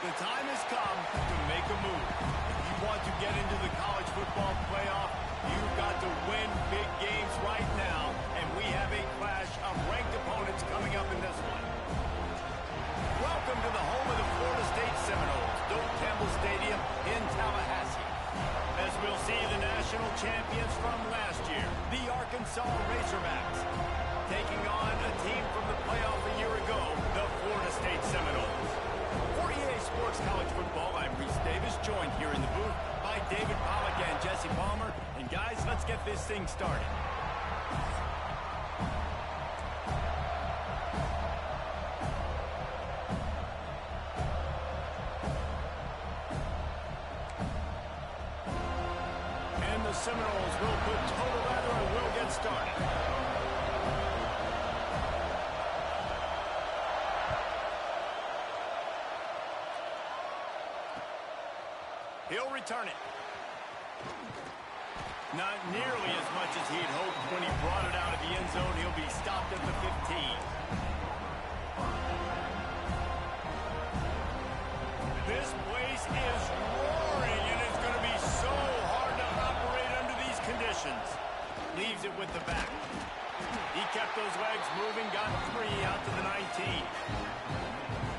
The time has come to make a move. If you want to get into the college football playoff, you've got to win big games right now, and we have a clash of ranked opponents coming up in this one. Welcome to the home of the Florida State Seminoles, Doak Campbell Stadium in Tallahassee. As we'll see the national champions from last year, the Arkansas Razorbacks, taking on a team from the playoff a year ago, the Florida State Seminoles. For EA Sports College Football, I'm Reese Davis, joined here in the booth by David Pollack and Jesse Palmer. And guys, let's get this thing started. And the Seminoles will put total leather and will get started. He'll return it. Not nearly as much as he'd hoped when he brought it out of the end zone. He'll be stopped at the 15. This place is roaring, and it's going to be so hard to operate under these conditions. Leaves it with the back. He kept those legs moving, got 3 out to the 19.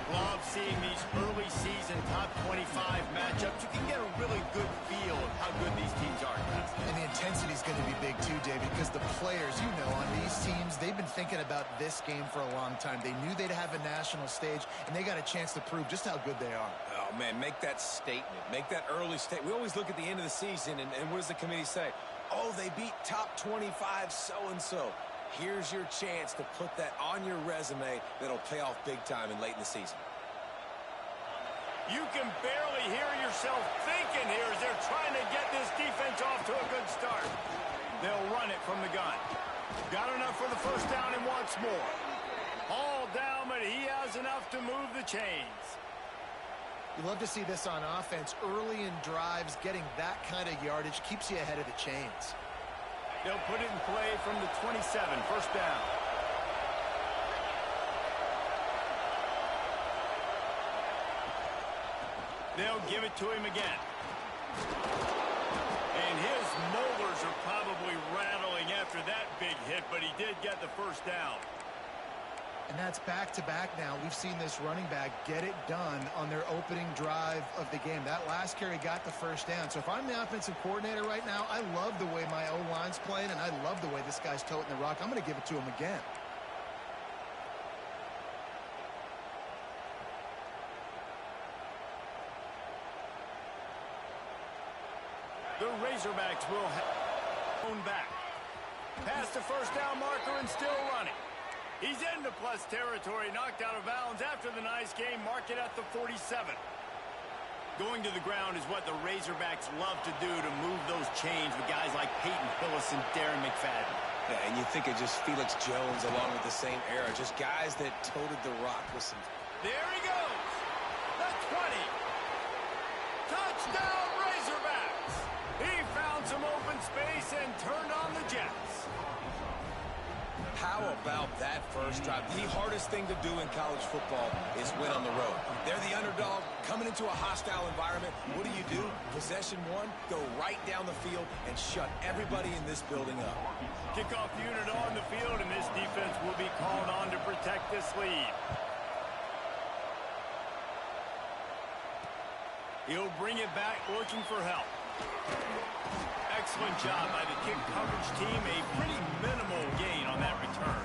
Love seeing these early season top 25 matchups. You can get a really good feel of how good these teams are, guys. And the intensity is going to be big too, David, because the players, you know, on these teams, they've been thinking about this game for a long time. They knew they'd have a national stage, and they got a chance to prove just how good they are. Oh, man, make that statement. Make that early statement. We always look at the end of the season, and what does the committee say? Oh, they beat top 25 so-and-so. Here's your chance to put that on your resume that'll pay off big time and late in the season. You can barely hear yourself thinking here as they're trying to get this defense off to a good start. They'll run it from the gun. Got enough for the first down and wants more. All down, but he has enough to move the chains. You love to see this on offense. Early in drives, getting that kind of yardage keeps you ahead of the chains. They'll put it in play from the 27, first down. They'll give it to him again. And his molars are probably rattling after that big hit, but he did get the first down. And that's back-to-back now. We've seen this running back get it done on their opening drive of the game. That last carry got the first down. So if I'm the offensive coordinator right now, I love the way my O-line's playing, and I love the way this guy's toting the rock. I'm going to give it to him again. The Razorbacks will have thrown back. Past the first down marker and still running. He's into plus territory, knocked out of bounds after the nice game. Mark it at the 47. Going to the ground is what the Razorbacks love to do to move those chains with guys like Peyton Hillis and Darren McFadden. Yeah, and you think of just Felix Jones along with the same era, just guys that toted the rock with some... There he goes. The 20. Touchdown Razorbacks. He found some open space and turned on the Jets. How about that first drive? The hardest thing to do in college football is win on the road. They're the underdog coming into a hostile environment. What do? Possession one, go right down the field and shut everybody in this building up. Kickoff unit on the field, and this defense will be called on to protect this lead. He'll bring it back looking for help. Excellent job by the kick coverage team. A pretty minimal gain on that return.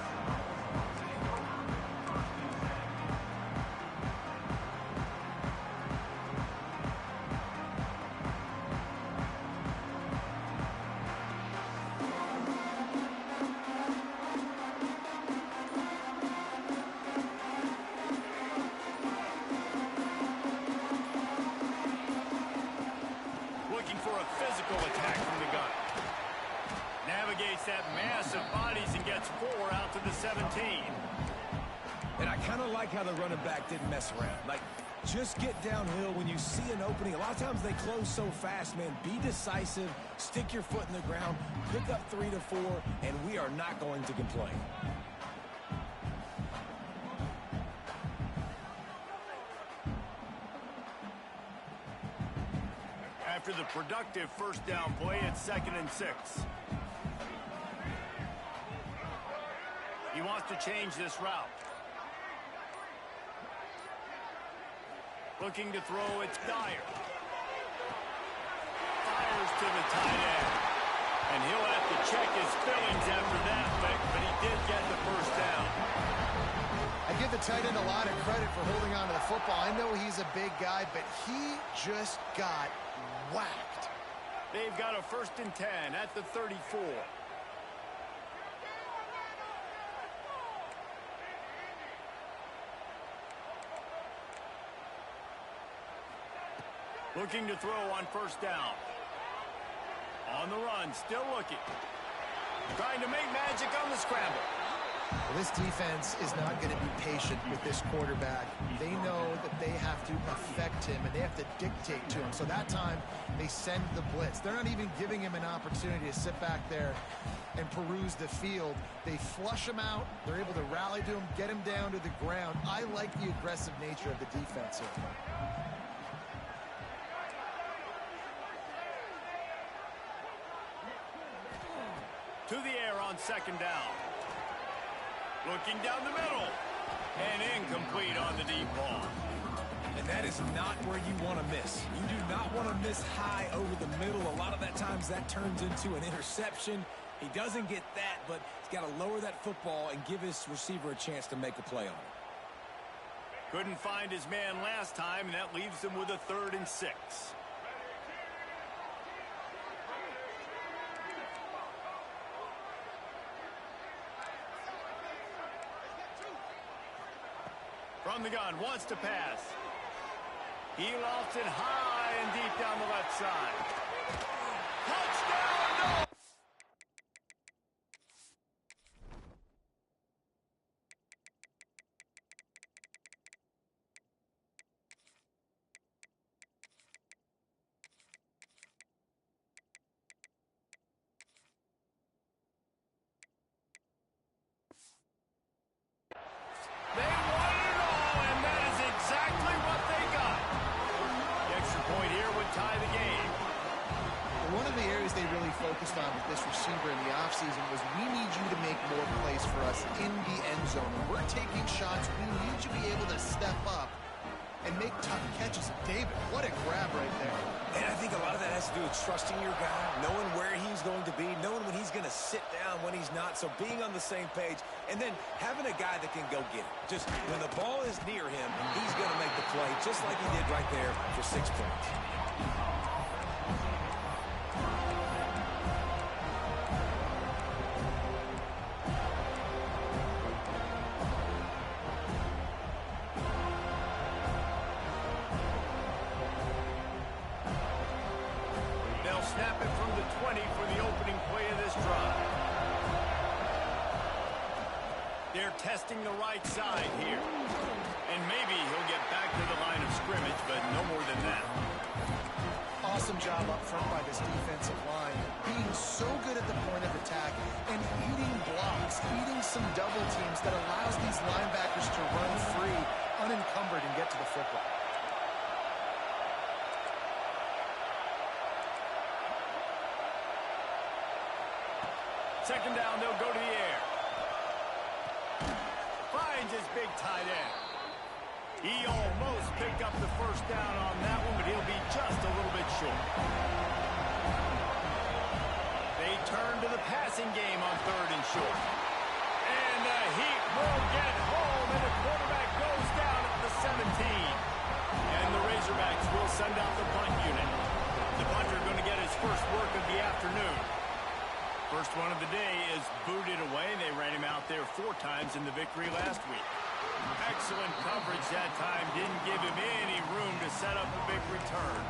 Looking for a physical attack from the gun. Navigates that mass of bodies and gets 4 out to the 17. And I kind of like how the running back didn't mess around. Like, just get downhill when you see an opening. A lot of times they close so fast, man. Be decisive, stick your foot in the ground, pick up 3 to 4, and we are not going to complain. after the productive first down play at 2nd and 6. He wants to change this route. Looking to throw, it's Dyer. Fires to the tight end. And he'll have to check his fillings after that, but he did get the first down. I give the tight end a lot of credit for holding on to the football. I know he's a big guy, but he just got whacked. They've got a 1st and 10 at the 34. Looking to throw on 1st down. On the run, still looking. Trying to make magic on the scramble. Well, this defense is not going to be patient with this quarterback. They know that they have to affect him, and they have to dictate to him. So that time, they send the blitz. They're not even giving him an opportunity to sit back there and peruse the field. They flush him out. They're able to rally to him, get him down to the ground. I like the aggressive nature of the defense here. To the air on 2nd down. Looking down the middle. And incomplete on the deep ball. And that is not where you want to miss. You do not want to miss high over the middle. A lot of that times that turns into an interception. He doesn't get that, but he's got to lower that football and give his receiver a chance to make a play on it. Couldn't find his man last time, and that leaves him with a 3rd and 6. From the gun, wants to pass. He lofts it high and deep down the left side. Touchdown! No! Focused on with this receiver in the offseason was we need you to make more plays for us in the end zone. When we're taking shots, we need you to be able to step up and make tough catches. David, what a grab right there. And I think a lot of that has to do with trusting your guy, knowing where he's going to be, knowing when he's going to sit down, when he's not. So being on the same page, and then having a guy that can go get it. Just when the ball is near him, he's going to make the play, just like he did right there for 6 points. Snap it from the 20 for the opening play of this drive. They're testing the right side here. And maybe he'll get back to the line of scrimmage, but no more than that. Awesome job up front by this defensive line. Being so good at the point of attack and eating blocks, eating some double teams that allows these linebackers to run free, unencumbered, and get to the football. Second down, they'll go to the air. Finds his big tight end. He almost picked up the first down on that one, but he'll be just a little bit short. They turn to the passing game on 3rd and short. And the Heat will get home, and the quarterback goes down at the 17. And the Razorbacks will send out the punt unit. The punter going to get his first work of the afternoon. First one of the day is booted away. They ran him out there 4 times in the victory last week. Excellent coverage that time. Didn't give him any room to set up a big return.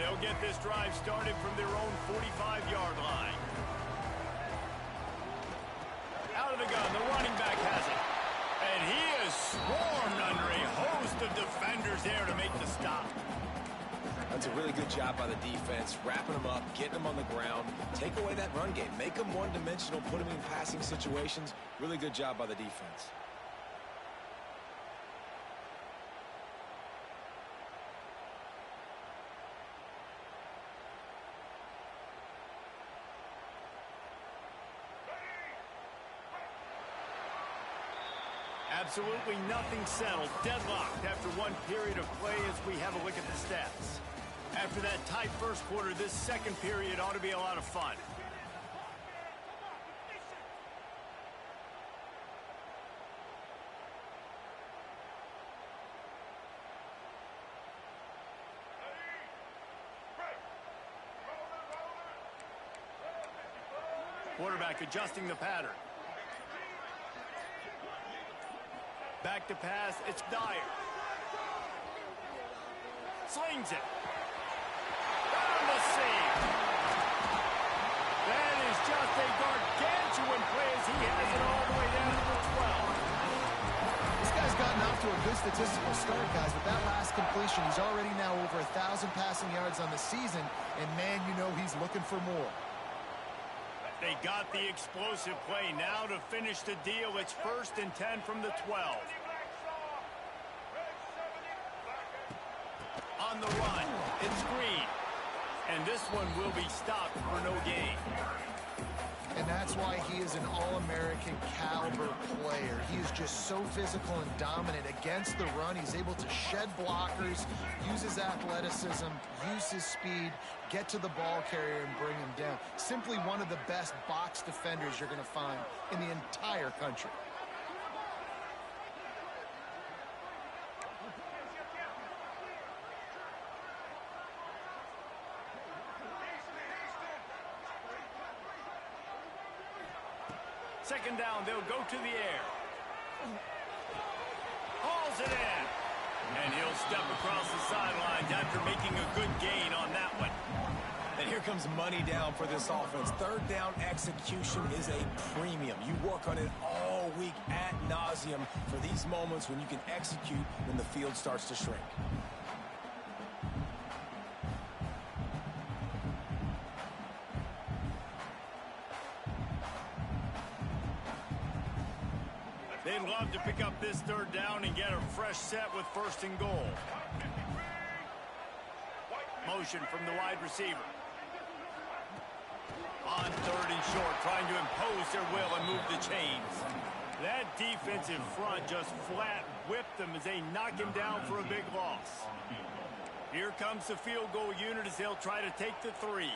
They'll get this drive started from their own 45-yard line. Out of the gun, the running back has it. And he is swarmed under a host of defenders there to make the stop. That's a really good job by the defense, wrapping them up, getting them on the ground. Take away that run game. Make them one-dimensional, put them in passing situations. Really good job by the defense. Absolutely nothing settled. Deadlocked after one period of play as we have a look at the stats. After that tight first quarter, this second period ought to be a lot of fun. Quarterback adjusting the pattern. Back to pass, it's Dyer. Slings it. On the save. That is just a gargantuan play as he has it all the way down to the 12. This guy's gotten off to a good statistical start, guys. With that last completion, he's already now over 1,000 passing yards on the season. And, man, you know he's looking for more. They got the explosive play. Now to finish the deal, it's 1st and 10 from the 12. On the run, it's Green. And this one will be stopped for no gain. And that's why he is an All-American caliber player. He is just so physical and dominant against the run. He's able to shed blockers, use his athleticism, use his speed, get to the ball carrier and bring him down. Simply one of the best box defenders you're going to find in the entire country. Second down, they'll go to the air. Hauls it in. And he'll step across the sidelines after making a good gain on that one. And here comes money down for this offense. Third down execution is a premium. You work on it all week ad nauseum for these moments when you can execute when the field starts to shrink. They'd love to pick up this third down and get a fresh set with 1st and goal. Motion from the wide receiver. On 3rd and short, trying to impose their will and move the chains. That defensive front just flat whipped them as they knock him down for a big loss. Here comes the field goal unit as they'll try to take the 3.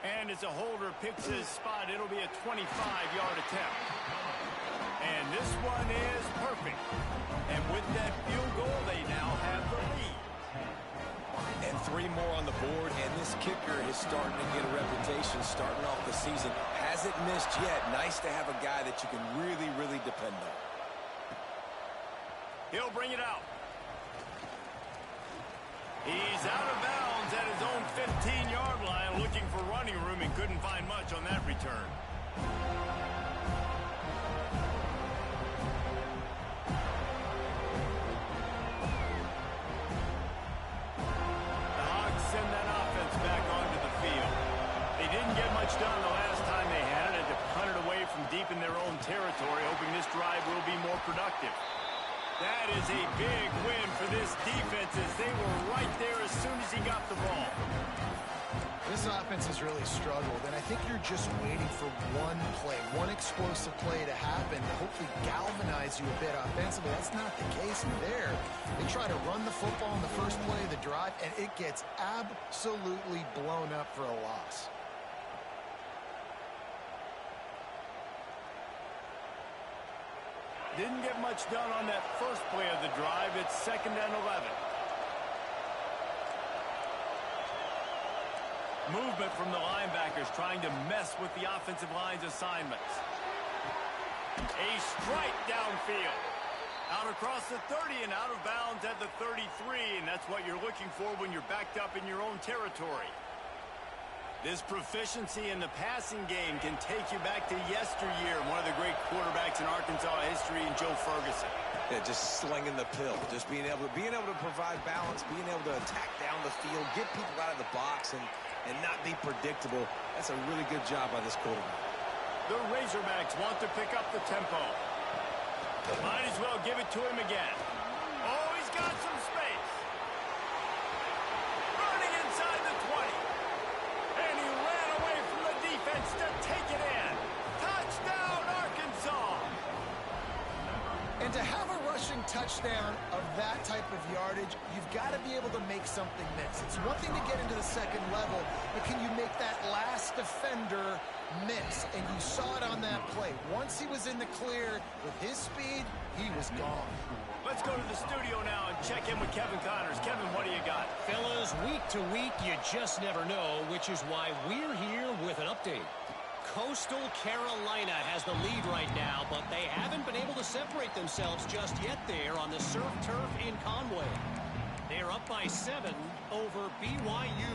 And as a holder picks his spot, it'll be a 25-yard attempt. And this one is perfect. And with that field goal, they now have the lead. And 3 more on the board, and this kicker is starting to get a reputation starting off the season. Hasn't missed yet. Nice to have a guy that you can really, really depend on. He'll bring it out. He's out of bounds at his own 15-yard line, looking for running room and couldn't find much on that return. Done the last time they had it, to punt it away from deep in their own territory, hoping this drive will be more productive. That is a big win for this defense as they were right there as soon as he got the ball. This offense has really struggled, and I think you're just waiting for one play, one explosive play to happen to hopefully galvanize you a bit offensively. That's not the case there. They try to run the football in the first play of the drive, and it gets absolutely blown up for a loss. Didn't get much done on that first play of the drive. It's 2nd and 11. Movement from the linebackers trying to mess with the offensive line's assignments. A strike downfield. Out across the 30 and out of bounds at the 33, and that's what you're looking for when you're backed up in your own territory. This proficiency in the passing game can take you back to yesteryear, one of the great quarterbacks in Arkansas history in Joe Ferguson. Yeah, just slinging the pill, just being able to provide balance, being able to attack down the field, get people out of the box, and not be predictable. That's a really good job by this quarterback. The Razorbacks want to pick up the tempo. Might as well give it to him again. Oh, he's got some space. Running inside the 20. And he ran away from the defense to take it in. Touchdown, Arkansas. And to have a rushing touchdown of that type of yardage, you've got to be able to make something miss. It's one thing to get into the second level, but can you make that last defender miss? And you saw it on that play. Once he was in the clear with his speed, he was gone. Let's go to the studio now and check in with Kevin Connors. Kevin, what do you got? Fellas, week to week, you just never know, which is why we're here with an update. Coastal Carolina has the lead right now, but they haven't been able to separate themselves just yet there on the surf turf in Conway. They're up by 7 over BYU.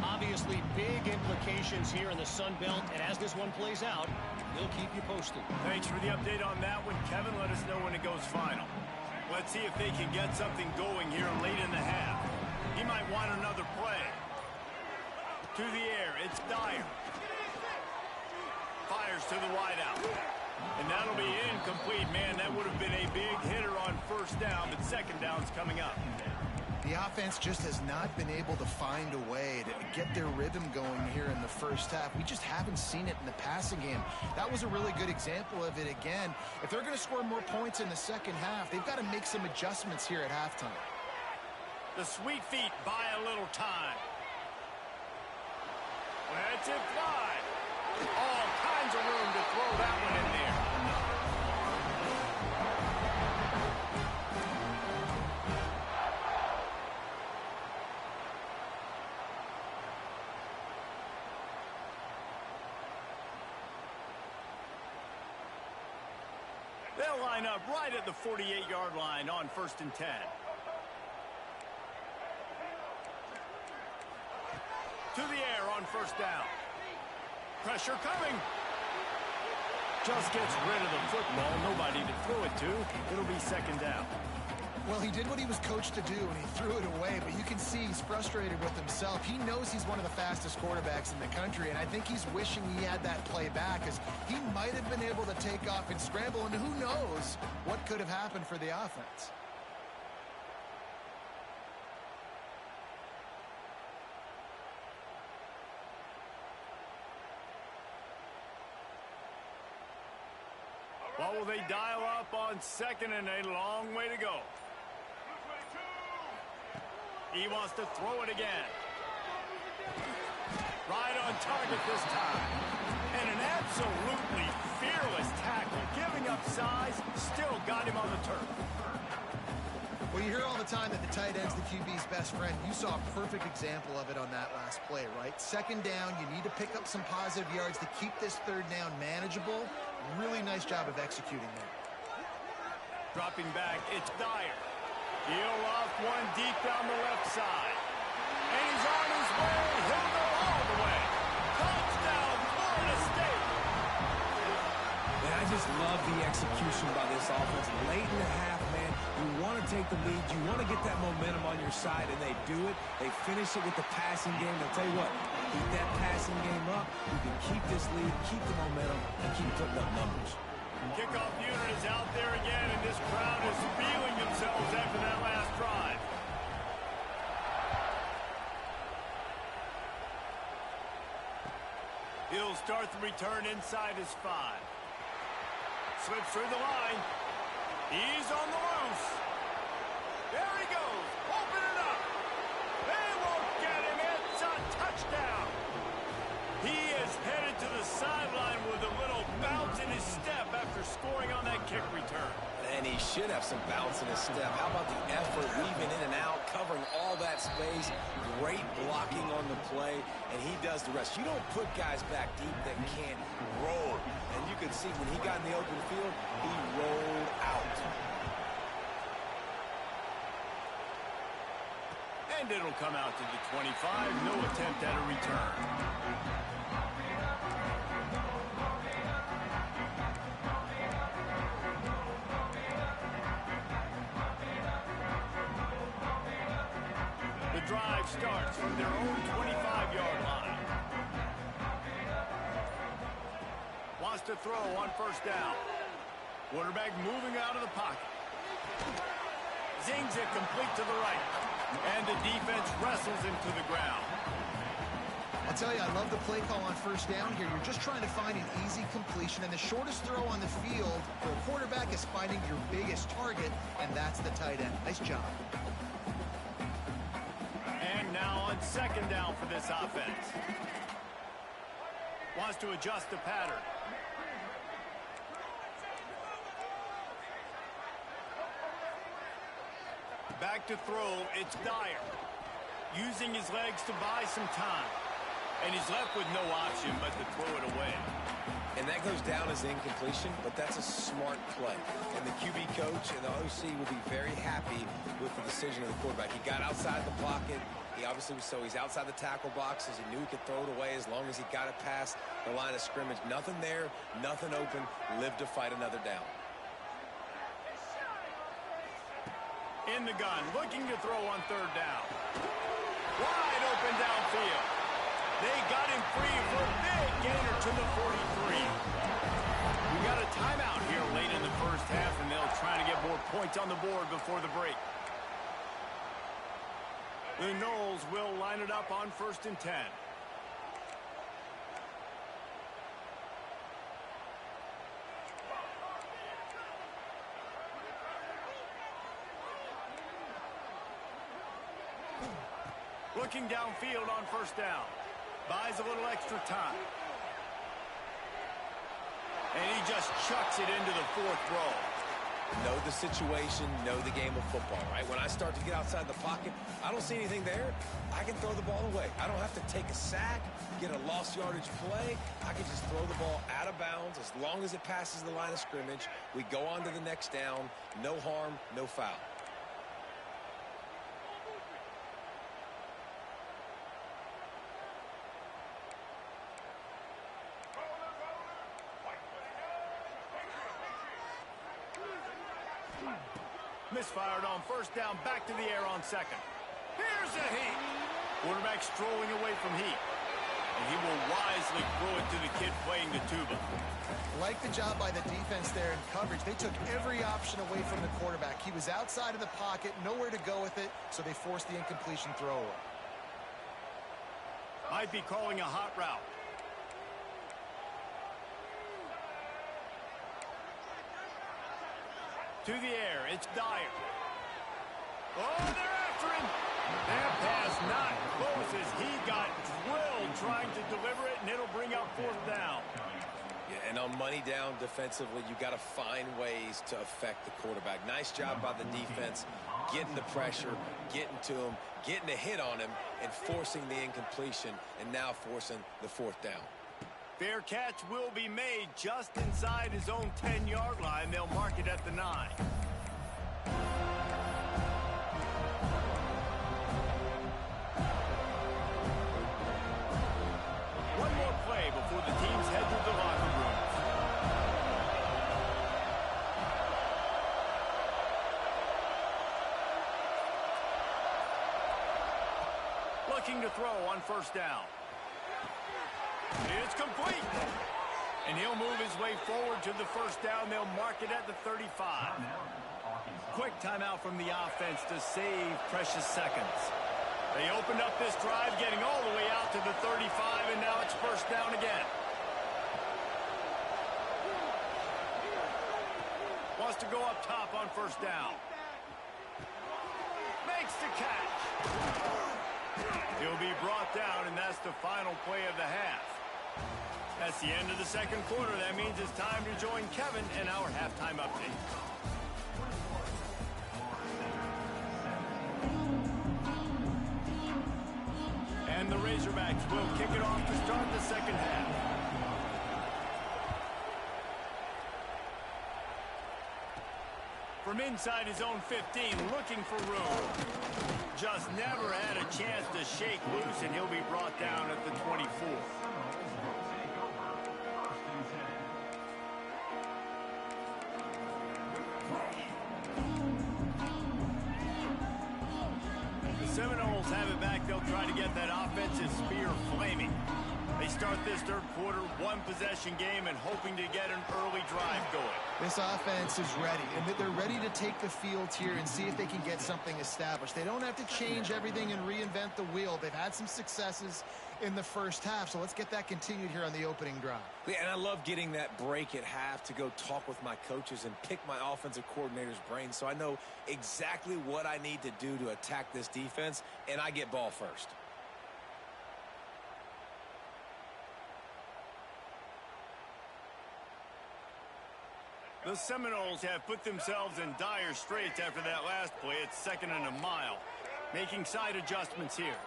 Obviously, big implications here in the Sun Belt, and as this one plays out, we'll keep you posted. Thanks for the update on that one, Kevin. Let us know when it goes final. Let's see if they can get something going here late in the half. He might want another play. To the air, it's Dyer. Fires to the wideout. And that'll be incomplete. Man, that would have been a big hitter on first down, but second down's coming up. The offense just has not been able to find a way to get their rhythm going here in the first half. We just haven't seen it in the passing game. That was a really good example of it again. If they're going to score more points in the second half, they've got to make some adjustments here at halftime. The Sweet Feet buy a little time. Let's it fly. All kinds of room to throw that one in there. They'll line up right at the 48-yard line on 1st and 10. To the air on first down. Pressure coming. Just gets rid of the football. Nobody to throw it to. It'll be second down. Well, he did what he was coached to do, and he threw it away, but you can see he's frustrated with himself. He knows he's one of the fastest quarterbacks in the country, and I think he's wishing he had that play back, because he might have been able to take off and scramble, and who knows what could have happened for the offense. What will they dial up on second and a long way to go? He wants to throw it again. Right on target this time. And an absolutely fearless tackle. Giving up size, still got him on the turf. Well, you hear all the time that the tight end's the QB's best friend. You saw a perfect example of it on that last play, right? Second down, you need to pick up some positive yards to keep this third down manageable. Really nice job of executing there. Dropping back, it's Dyer. He'll off one deep down the left side. And he's on his way. He'll go all the way. Touchdown, Florida State. Man, I just love the execution by this offense. Late in the half, man, you want to take the lead. You want to get that momentum on your side, and they do it. They finish it with the passing game. I'll tell you what, keep that passing game up. You can keep this lead, keep the momentum, and keep putting up numbers. Kickoff unit is out there again, and this crowd is feeling themselves after that last drive. He'll start the return inside his 5. Slips through the line. He's on the loose. There he goes. Open it up. They won't get him. It's a touchdown. He is headed to the sideline with a little bounce in his step after scoring on that kick return. And he should have some bounce in his step. How about the effort, weaving in and out, covering all that space, great blocking on the play, and he does the rest. You don't put guys back deep that can't roll. And you can see when he got in the open field, he rolled out. And it'll come out to the 25. No attempt at a return. drive starts from their own 25-yard line. Wants to throw on first down. Quarterback moving out of the pocket. Zings it complete to the right. And the defense wrestles him to the ground. I'll tell you, I love the play call on first down here. You're just trying to find an easy completion, and the shortest throw on the field for a quarterback is finding your biggest target, and that's the tight end. Nice job. And now on second down for this offense. Wants to adjust the pattern. Back to throw, it's Dyer. Using his legs to buy some time. And he's left with no option but to throw it away. And that goes down as incompletion, but that's a smart play. And the QB coach and the OC will be very happy with the decision of the quarterback. He got outside the pocket. He obviously was, so he's outside the tackle boxes. He knew he could throw it away as long as he got it past the line of scrimmage. Nothing there, nothing open. Live to fight another down. In the gun, looking to throw on third down. Wide open downfield. They got him free for a big gainer to the 43. We got a timeout here late in the first half, and they'll try to get more points on the board before the break. The Noles will line it up on 1st and 10. Looking downfield on first down. Buys a little extra time. And he just chucks it into the 4th row. Know the situation, know the game of football, right? When I start to get outside the pocket, I don't see anything there. I can throw the ball away. I don't have to take a sack, get a lost yardage play. I can just throw the ball out of bounds as long as it passes the line of scrimmage. We go on to the next down. No harm, no foul. Misfired on first down, back to the air on second. Here's a heat. Quarterback strolling away from heat. And he will wisely throw it to the kid playing the tuba. Like the job by the defense there in coverage. They took every option away from the quarterback. He was outside of the pocket, nowhere to go with it, so they forced the incompletion throw away. Might be calling a hot route. To the air, it's Dyer. Oh, they're after him. That pass not close as he got drilled trying to deliver it, and it'll bring up 4th down. Yeah, and on money down defensively, you got to find ways to affect the quarterback. Nice job by the defense, getting the pressure, getting to him, getting a hit on him, and forcing the incompletion, and now forcing the 4th down. Fair catch will be made just inside his own 10-yard line. They'll mark it at the 9. One more play before the teams head to the locker rooms. Looking to throw on first down. It's complete. And he'll move his way forward to the first down. They'll mark it at the 35. Quick timeout from the offense to save precious seconds. They opened up this drive, getting all the way out to the 35, and now it's first down again. Wants to go up top on first down. Makes the catch. He'll be brought down, and that's the final play of the half. That's the end of the second quarter. That means it's time to join Kevin in our halftime update. And the Razorbacks will kick it off to start the second half. From inside his own 15, looking for room. Just never had a chance to shake loose, and he'll be brought down at the 24. Seminoles have it back. They'll try to get that offensive spear flaming. They start this third quarter, one-possession game, and hoping to get an early drive going. This offense is ready, and they're ready to take the field here and see if they can get something established. They don't have to change everything and reinvent the wheel. They've had some successes in the first half, so let's get that continued here on the opening drive. Yeah, and I love getting that break at half to go talk with my coaches and pick my offensive coordinator's brain so I know exactly what I need to do to attack this defense, and I get ball first. The Seminoles have put themselves in dire straits after that last play. It's 2nd and a mile. Making side adjustments here.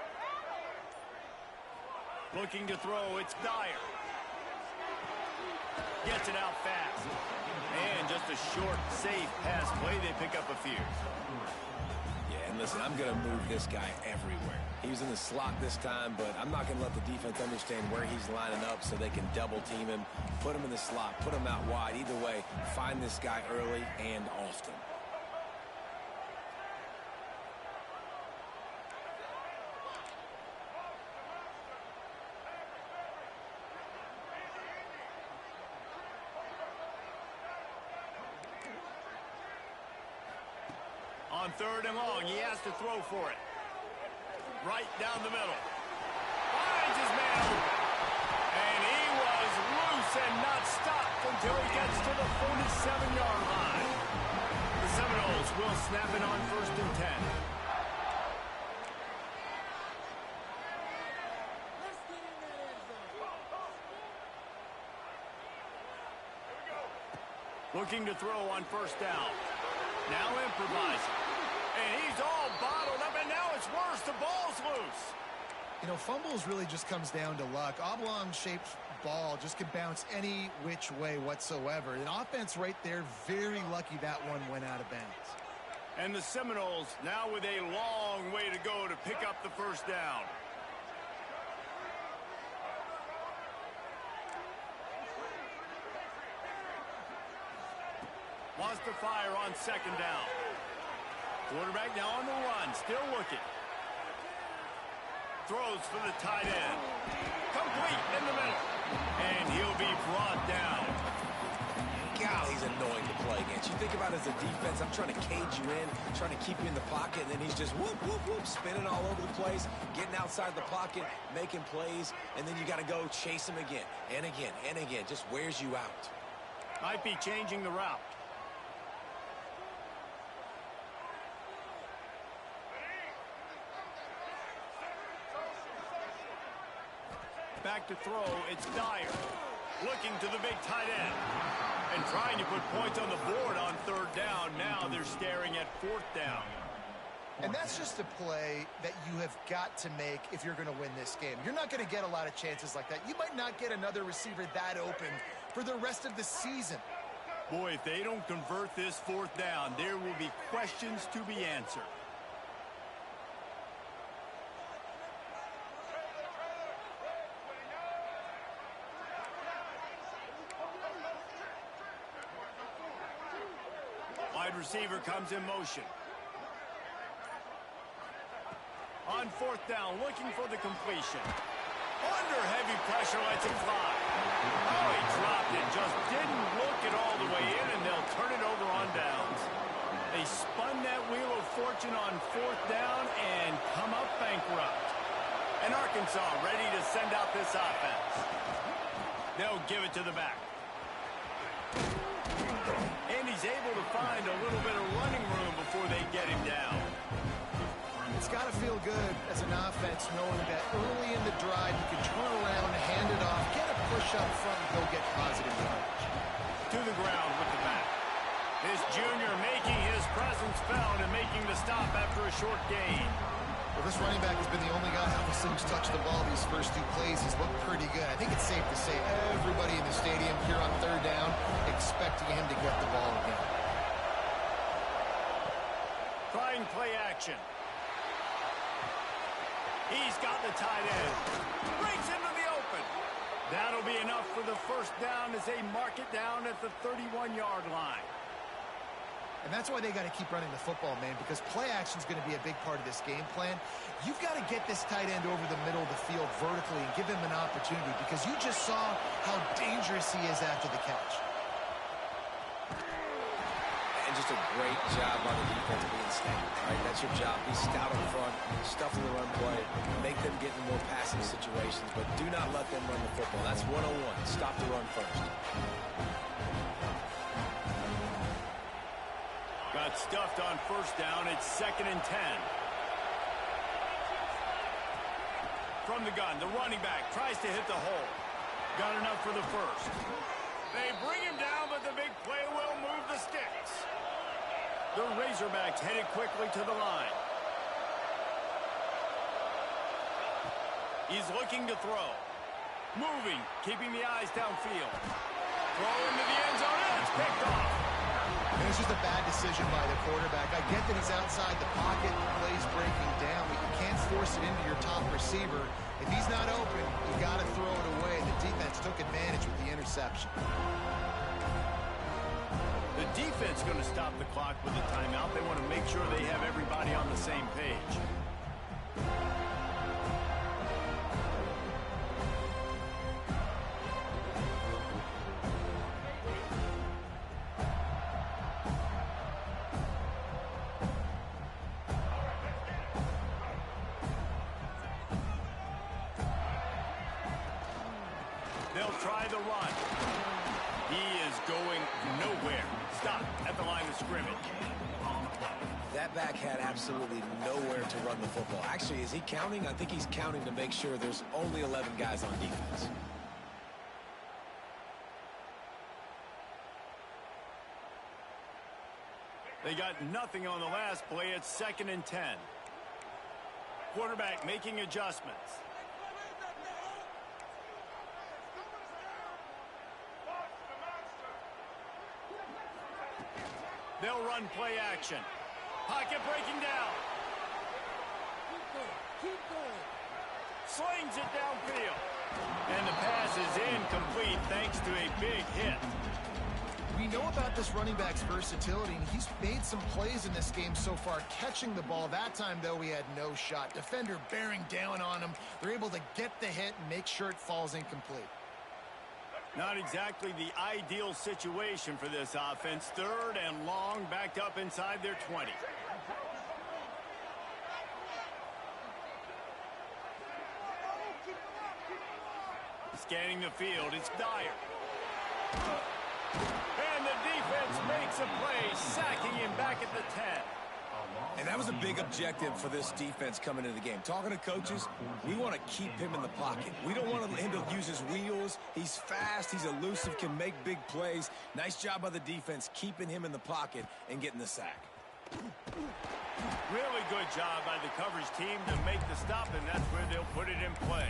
Looking to throw, it's Dyer. Gets it out fast. And just a short, safe pass play. They pick up a few. Yeah, and listen, I'm going to move this guy everywhere. He was in the slot this time, but I'm not going to let the defense understand where he's lining up so they can double team him, put him in the slot, put him out wide. Either way, find this guy early and often. On 3rd and long, he has to throw for it. Right down the middle. Finds his man open. And he was loose and not stopped until he gets to the 47-yard line. The Seminoles will snap it on 1st and 10. Looking to throw on 1st down. Now improvising. And he's all bottled up, and now it's worse. The ball's loose. You know, fumbles really just comes down to luck. Oblong-shaped ball just can bounce any which way whatsoever. An offense right there, very lucky that one went out of bounds. And the Seminoles now with a long way to go to pick up the 1st down. Wants to fire on 2nd down. Quarterback now on the run, still looking. Throws for the tight end. Complete in the middle. And he'll be brought down. God, he's annoying to play against. You think about it as a defense, I'm trying to cage you in, trying to keep you in the pocket, and then he's just whoop, whoop, whoop, spinning all over the place, getting outside the pocket, making plays, and then you got to go chase him again and again and again. Just wears you out. Might be changing the route. Back to throw, it's Dyer. Looking to the big tight end. And trying to put points on the board on 3rd down. Now they're staring at 4th down. And that's just a play that you have got to make if you're going to win this game. You're not going to get a lot of chances like that. You might not get another receiver that open for the rest of the season. Boy, if they don't convert this 4th down, there will be questions to be answered. Wide receiver comes in motion. On 4th down, looking for the completion. Under heavy pressure, lets it fly. Oh, he dropped it. Just didn't look it all the way in, and they'll turn it over on downs. They spun that wheel of fortune on 4th down and come up bankrupt. And Arkansas ready to send out this offense. They'll give it to the back. And he's able to find a little bit of running room before they get him down. It's got to feel good as an offense knowing that early in the drive you can turn around, hand it off, get a push up front, and go get positive yardage. To the ground with the back. This junior making his presence felt and making the stop after a short gain. Well, this running back has been the only guy who's touched the ball these first 2 plays. He's looked pretty good. I think it's safe to say everybody in the stadium here on 3rd down expecting him to get the ball again. Trying play action. He's got the tight end. Breaks into the open. That'll be enough for the 1st down as they mark it down at the 31-yard line. And that's why they got to keep running the football, man, because play action is going to be a big part of this game plan. You've got to get this tight end over the middle of the field vertically and give him an opportunity, because you just saw how dangerous he is after the catch. And just a great job by the defense being stout. Right? That's your job. Be stout up front, stuff in the run play, make them get in more passing situations, but do not let them run the football. That's 101. Stop the run first. Got stuffed on first down. It's 2nd and 10. From the gun, the running back tries to hit the hole. Got enough for the first. They bring him down, but the big play will move the sticks. The Razorbacks headed quickly to the line. He's looking to throw. Moving, keeping the eyes downfield. Throw into the end zone, and it's picked off. And it's just a bad decision by the quarterback. I get that he's outside the pocket, the play's breaking down, but you can't force it into your top receiver. If he's not open, you got to throw it away. The defense took advantage with the interception. The defense going to stop the clock with a timeout. They want to make sure they have everybody on the same page. They'll try the run. He is going nowhere. Stop at the line of scrimmage. That back had absolutely nowhere to run the football. Actually, is he counting? I think he's counting to make sure there's only 11 guys on defense. They got nothing on the last play. It's 2nd and 10. Quarterback making adjustments. They'll run play action. Pocket breaking down. Keep going. Slings it downfield. And the pass is incomplete thanks to a big hit. We know about this running back's versatility, and he's made some plays in this game so far, catching the ball. That time, though, he had no shot. Defender bearing down on him. They're able to get the hit and make sure it falls incomplete. Not exactly the ideal situation for this offense. 3rd and long, backed up inside their 20. Scanning the field, it's Dyer. And the defense makes a play, sacking him back at the 10. And that was a big objective for this defense coming into the game. Talking to coaches, we want to keep him in the pocket. We don't want him to use his wheels. He's fast, he's elusive, can make big plays. Nice job by the defense keeping him in the pocket and getting the sack. Really good job by the coverage team to make the stop, and that's where they'll put it in play.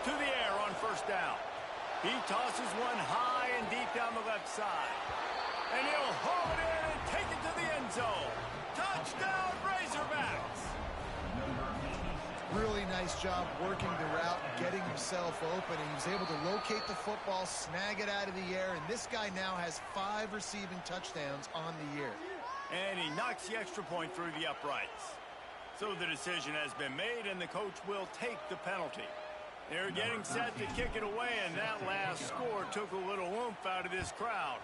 To the air on first down. He tosses one high and deep down the left side. And he'll haul it in and take it to the end zone. Touchdown, Razorbacks! Really nice job working the route, getting himself open, and he was able to locate the football, snag it out of the air, and this guy now has 5 receiving touchdowns on the year. And he knocks the extra point through the uprights. So the decision has been made, and the coach will take the penalty. They're getting set to kick it away, and that last score took a little oomph out of this crowd.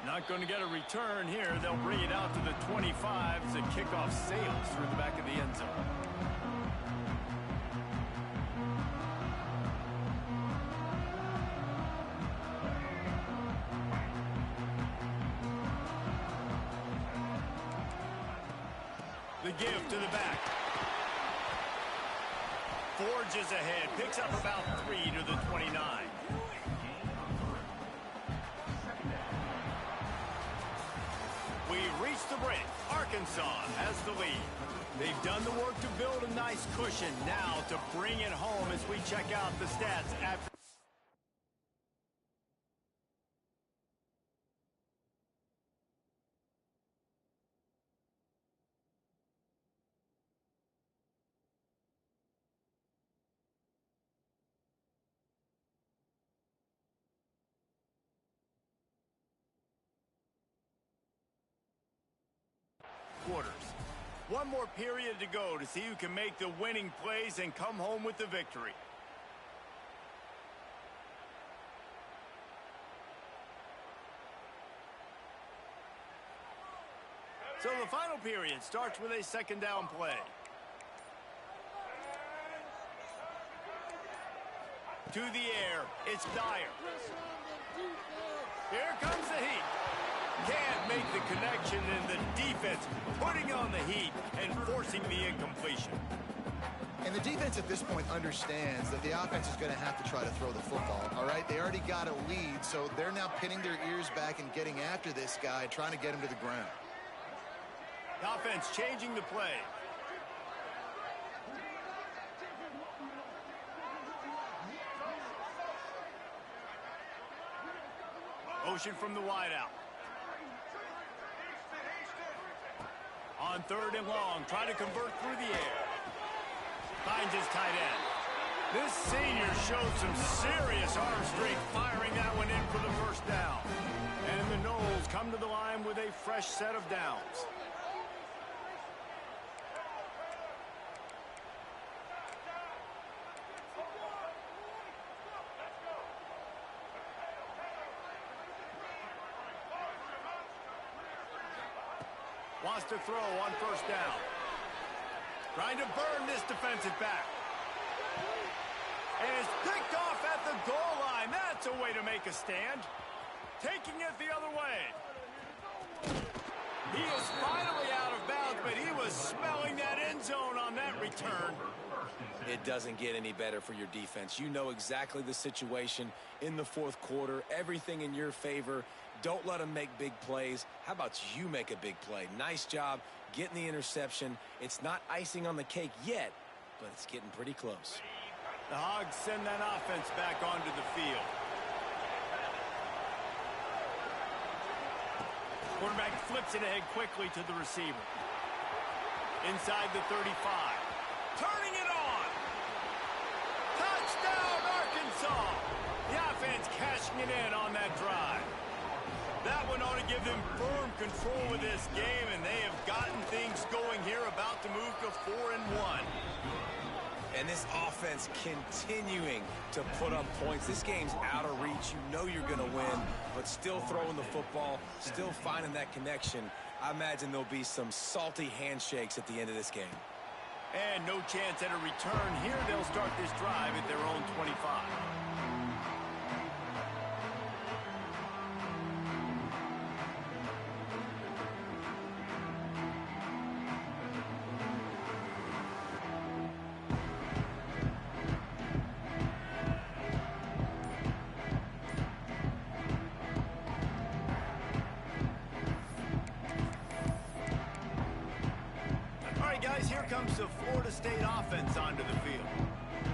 Not going to get a return here. They'll bring it out to the 25 as the kickoff sails through the back of the end zone. The give to the back. Forges ahead, picks up about 3 to the 29. We reach the break. Arkansas has the lead. They've done the work to build a nice cushion. Now to bring it home as we check out the stats after. quarters. One more period to go to see who can make the winning plays and come home with the victory. So the final period starts with a second down play. To the air, it's Dyer. Here comes the heat. Can't make the connection, and the defense putting on the heat and forcing the incompletion. And the defense at this point understands that the offense is going to have to try to throw the football, all right? They already got a lead, so they're now pinning their ears back and getting after this guy, trying to get him to the ground. The offense changing the play. Motion from the wideout. On third and long, try to convert through the air. Finds his tight end. This senior showed some serious arm strength firing that one in for the first down. And the Noles come to the line with a fresh set of downs. Wants to throw on first down. Trying to burn this defensive back. And it's picked off at the goal line. That's a way to make a stand. Taking it the other way. He is finally out of bounds, but he was smelling that end zone on that return. It doesn't get any better for your defense. You know exactly the situation in the fourth quarter. Everything in your favor. Don't let them make big plays. How about you make a big play? Nice job getting the interception. It's not icing on the cake yet, but it's getting pretty close. The Hogs send that offense back onto the field. Quarterback flips it ahead quickly to the receiver. Inside the 35. Turning it on. Touchdown, Arkansas. The offense cashing it in on that drive. That one ought to give them firm control of this game, and they have gotten things going here, about to move to 4-1. And this offense continuing to put up points. This game's out of reach. You know you're going to win, but still throwing the football, still finding that connection. I imagine there'll be some salty handshakes at the end of this game. And no chance at a return here. They'll start this drive at their own 25. Here comes the Florida State offense onto the field.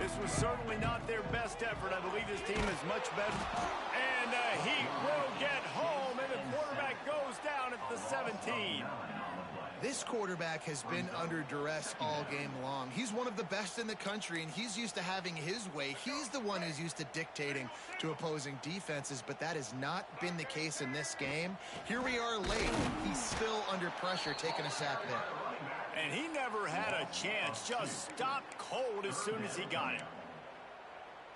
This was certainly not their best effort. I believe this team is much better. And the Heat will get home, and the quarterback goes down at the 17. This quarterback has been under duress all game long. He's one of the best in the country, and he's used to having his way. He's the one who's used to dictating to opposing defenses, but that has not been the case in this game. Here we are late. He's still under pressure, taking a sack there. And he never had a chance. Just stopped cold as soon as he got it.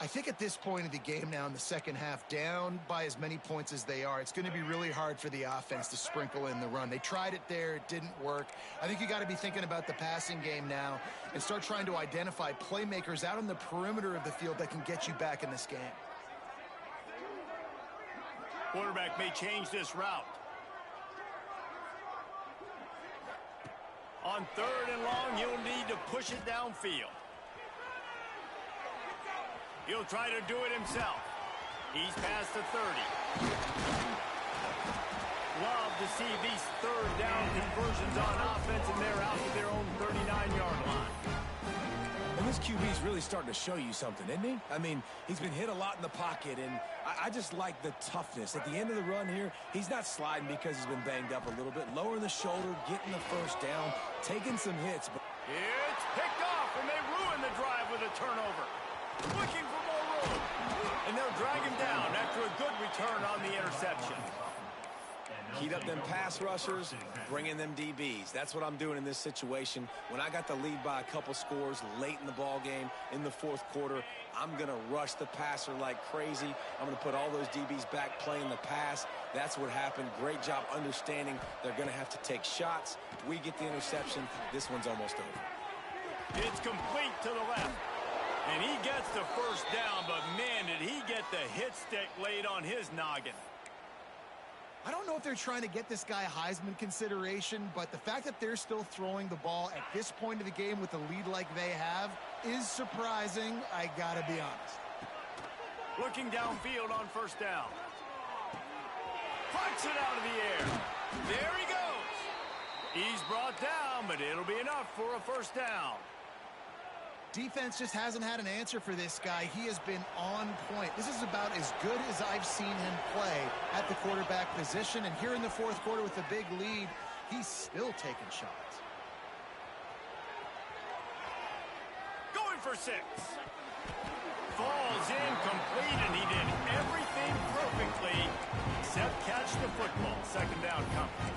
I think at this point of the game now in the second half, down by as many points as they are, it's going to be really hard for the offense to sprinkle in the run. They tried it there. It didn't work. I think you got to be thinking about the passing game now and start trying to identify playmakers out on the perimeter of the field that can get you back in this game. Quarterback may change this route. On third and long, he'll need to push it downfield. He'll try to do it himself. He's past the 30. Love to see these third down conversions on offense, and they're out to their own 39-yard line. And this QB's really starting to show you something, isn't he? I mean, he's been hit a lot in the pocket, and I just like the toughness. At the end of the run here, he's not sliding because he's been banged up a little bit. Lowering the shoulder, getting the first down, taking some hits. But it's picked off, and they ruin the drive with a turnover. Looking for more room. And they'll drag him down after a good return on the interception. Heat up them pass rushers, bring in them DBs. That's what I'm doing in this situation. When I got the lead by a couple scores late in the ball game in the fourth quarter, I'm going to rush the passer like crazy. I'm going to put all those DBs back playing the pass. That's what happened. Great job understanding they're going to have to take shots. We get the interception. This one's almost over. It's complete to the left. And he gets the first down, but man, did he get the hit stick laid on his noggin. I don't know if they're trying to get this guy Heisman consideration, but the fact that they're still throwing the ball at this point of the game with the lead like they have is surprising, I gotta be honest. Looking downfield on first down. Punts it out of the air. There he goes. He's brought down, but it'll be enough for a first down. Defense just hasn't had an answer for this guy. He has been on point. This is about as good as I've seen him play at the quarterback position. And here in the fourth quarter with a big lead, he's still taking shots. Going for 6. Falls incomplete, and he did everything perfectly except catch the football. Second down coming.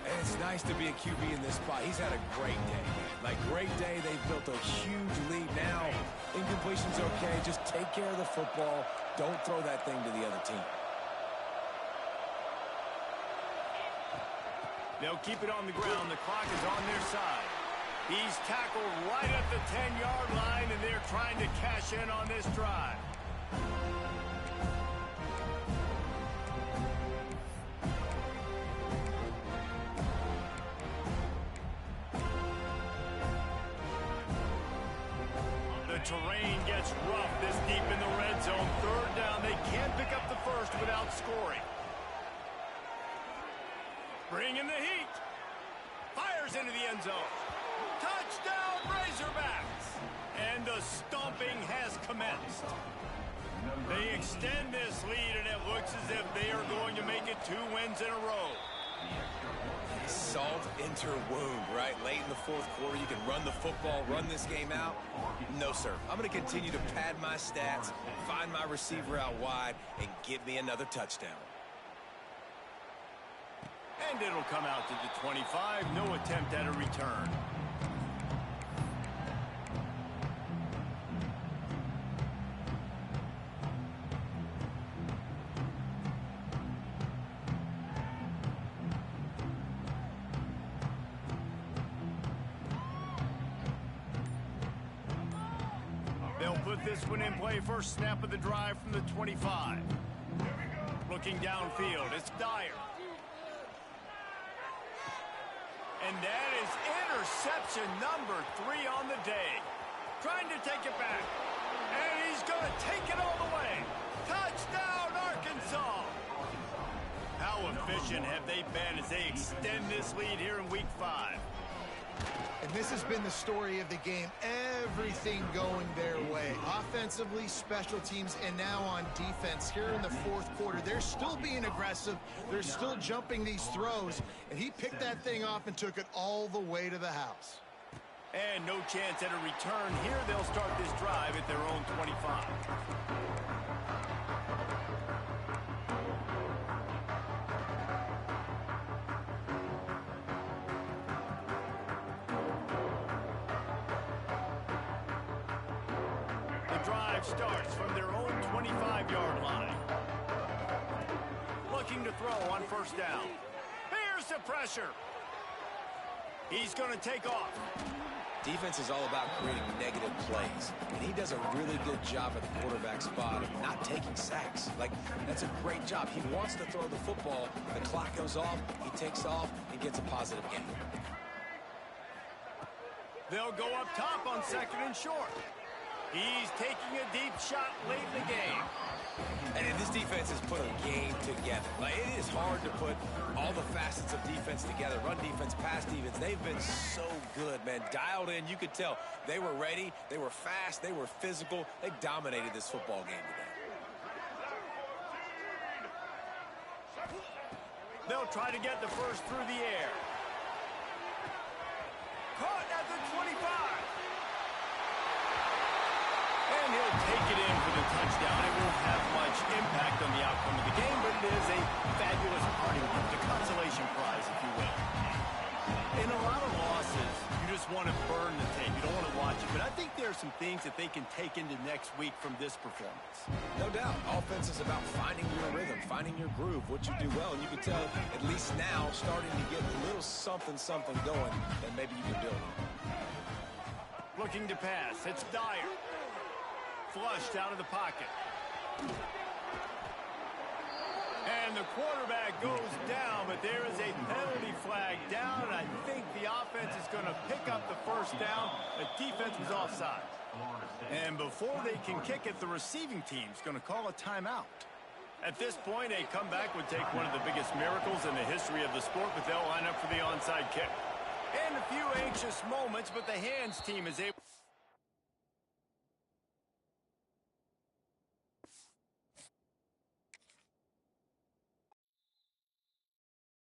And it's nice to be a QB in this spot. He's had a great day. Like, great day. They've built a huge lead now. Incompletion's okay. Just take care of the football. Don't throw that thing to the other team. They'll keep it on the ground. The clock is on their side. He's tackled right at the 10-yard line, and they're trying to cash in on this drive. Terrain gets rough this deep in the red zone. Third down. They can't pick up the first without scoring. Bring in the heat. Fires into the end zone. Touchdown, Razorbacks. And the stomping has commenced. They extend this lead, and it looks as if they are going to make it 2 wins in a row. Salt into her wound, right? Late in the fourth quarter, you can run the football, run this game out. No, sir. I'm going to continue to pad my stats, find my receiver out wide, and get me another touchdown. And it'll come out to the 25. No attempt at a return. They'll put this one in play. First snap of the drive from the 25. Looking downfield, it's Dyer. And that is interception number 3 on the day. Trying to take it back. And he's going to take it all the way. Touchdown, Arkansas. How efficient have they been as they extend this lead here in Week 5? And this has been the story of the game. Everything going their way. Offensively, special teams, and now on defense. Here in the fourth quarter, they're still being aggressive. They're still jumping these throws. And he picked that thing off and took it all the way to the house. And no chance at a return here. They'll start this drive at their own 25. Starts from their own 25-yard line. Looking to throw on first down. Here's the pressure. He's going to take off. Defense is all about creating negative plays, and he does a really good job at the quarterback spot of not taking sacks. Like, that's a great job. He wants to throw the football. The clock goes off. He takes off and gets a positive gain. They'll go up top on second and short. He's taking a deep shot late in the game. And this defense has put a game together. Like, it is hard to put all the facets of defense together. Run defense, pass defense. They've been so good, man. Dialed in. You could tell they were ready. They were fast. They were physical. They dominated this football game today. They'll try to get the first through the air. Caught at the 25. And he'll take it in for the touchdown. It won't have much impact on the outcome of the game, but it is a fabulous parting gift to Cubs just want to burn the tape. You don't want to watch it. But I think there are some things that they can take into next week from this performance. No doubt. Offense is about finding your rhythm, finding your groove, what you do well. And you can tell, at least now, starting to get a little something going that maybe you can build on. Looking to pass. It's Dyer. Flushed out of the pocket. And the quarterback goes down, but there is a penalty flag down, and I think the offense is going to pick up the first down. The defense was offside. And before they can kick it, the receiving team's going to call a timeout. At this point, a comeback would take one of the biggest miracles in the history of the sport, but they'll line up for the onside kick. And a few anxious moments, but the hands team is able